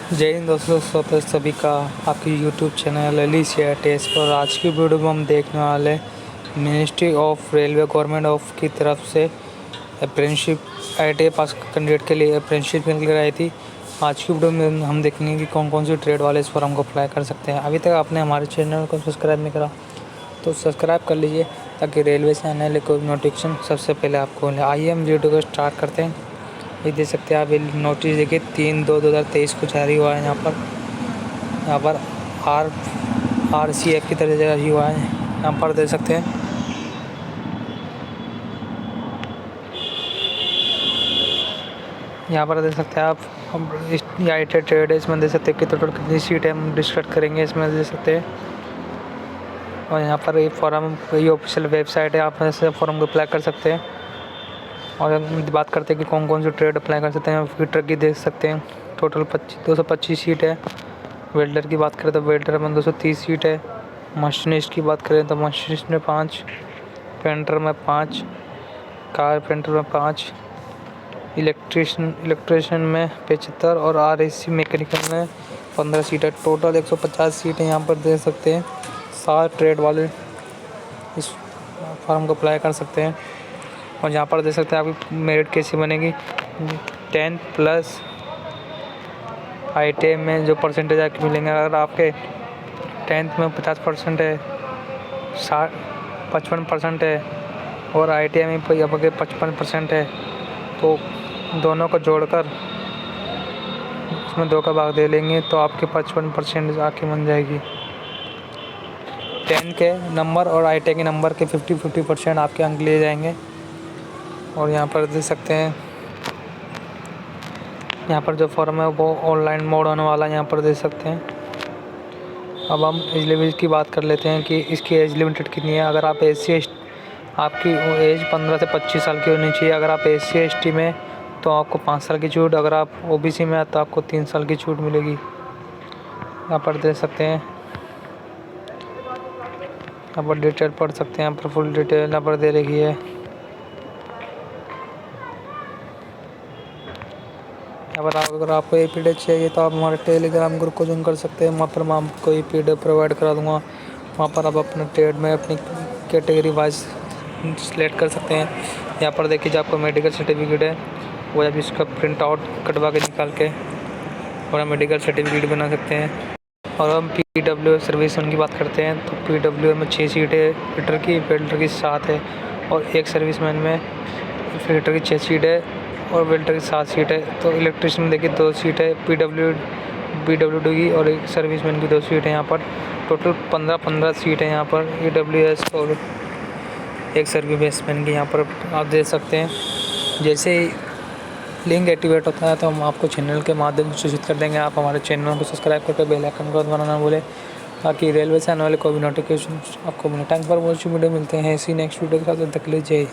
जय हिंद दोस्तों, स्वतः सभी का आपकी यूट्यूब चैनल एलिसिया टेस्ट पर। आज की वीडियो में हम देखने वाले ministry of railway government of की तरफ से अप्रेंटिसशिप ITA पास कैंडिडेट के लिए अप्रेंटिसशिप निकल कर आई थी। आज की वीडियो में हम देखेंगे कि कौन कौन सी ट्रेड वाले इस फॉर्म को अप्लाई कर सकते हैं। अभी तक आपने हमारे चैनल को सब्सक्राइब नहीं करा तो सब्सक्राइब कर लीजिए ताकि रेलवे से आने वाले कोई नोटिफिकेशन सबसे पहले आपको मिले। आइए हम वीडियो को स्टार्ट करते हैं। ये देख सकते हैं आप, ये नोटिस देखिए 3/2/2023 को जारी हुआ है। यहाँ पर RCF की तरफ से जारी हुआ है। यहाँ पर देख सकते हैं, यहाँ पर देख सकते हैं आप। हम इस ITA ट्रेड है, इसमें देख सकते हैं कि टोटल कितनी सीट है, हम डिस्कस करेंगे इसमें देख सकते हैं। और यहाँ पर ये फॉर्म, ये ऑफिशियल वेबसाइट है, आप ऐसे फॉर्म को अप्लाई कर सकते हैं। और हम बात करते हैं कि कौन कौन सी ट्रेड अप्लाई कर सकते हैं। फिटर की देख सकते हैं, टोटल 225 सीट है। वेल्डर की बात करें तो वेल्डर में 230 सीट है। मशीनिस्ट की बात करें तो मशीनिस्ट में 5, पेंटर में 5, कारपेंटर में 5, इलेक्ट्रिशियन में 75 और RAC मैकेनिकल में 15 सीट है। टोटल 150 सीट है। यहाँ पर देख सकते हैं 7 ट्रेड वाले इस फॉर्म को अप्लाई कर सकते हैं। और यहाँ पर देख सकते हैं आपकी मेरिट कैसी बनेगी। 10 प्लस ITA में जो परसेंटेज आपके मिलेंगे, अगर आपके 10th में 50% है, 55% है और ITA में आपके 55% है, तो दोनों को जोड़कर उसमें 2 का भाग दे लेंगे तो आपके 55% आके बन जाएगी। 10 के नंबर और ITA के नंबर के 50% आपके अंक लिए जाएंगे। और यहाँ पर देख सकते हैं, यहाँ पर जो फॉर्म है वो ऑनलाइन मोड होने वाला है। यहाँ पर देख सकते हैं। अब हम एज लिमिट की बात कर लेते हैं कि इसकी एज लिमिटेड कितनी है। अगर आप आपकी एज 15 से 25 साल की होनी चाहिए। अगर आप SC ST में तो आपको 5 साल की छूट, अगर आप OBC में है तो आपको 3 साल की छूट मिलेगी। यहाँ पर देख सकते हैं, यहाँ पर डिटेल पढ़ सकते हैं। यहाँ पर फुल डिटेल यहाँ पर दे रखी है। यहाँ पर अगर आपको ये PDF चाहिए तो आप हमारे टेलीग्राम ग्रुप को ज्वाइन कर सकते हैं। वहाँ पर मैं आपको ये PDF प्रोवाइड करा दूँगा। वहाँ पर आप अपने ट्रेड में अपनी कैटेगरी वाइज सिलेक्ट कर सकते हैं। यहाँ पर देखिए जो आपको मेडिकल सर्टिफिकेट है वो आप इसका प्रिंट आउट कटवा के निकाल के और हम मेडिकल सर्टिफिकेट बना सकते हैं। और हम PW सर्विस की बात करते हैं तो PW में 6 सीट है, फिटर की, वेल्डर की 7 है और एक सर्विसमैन में फिटर की 6 सीट है और वेल्डर की 7 सीट है। तो इलेक्ट्रिशियन में देखिए 2 सीट है PWD की और एक सर्विसमैन की 2 सीट है। यहाँ पर टोटल 15 सीट है यहाँ पर EWS और एक सर्विसमैन की। यहाँ पर आप देख सकते हैं। जैसे ही लिंक एक्टिवेट होता है तो हम आपको चैनल के माध्यम से सूचित कर देंगे। आप हमारे चैनल को सब्सक्राइब करके बेल आइकन को दबाना ना भूलें ताकि रेलवे से आने वाले कोई भी नोटिफिकेशन आपको मिले। Thanks for watching. वीडियो मिलते हैं इसी नेक्स्ट वीडियो के साथ। तब तक के लिए जय हिंद।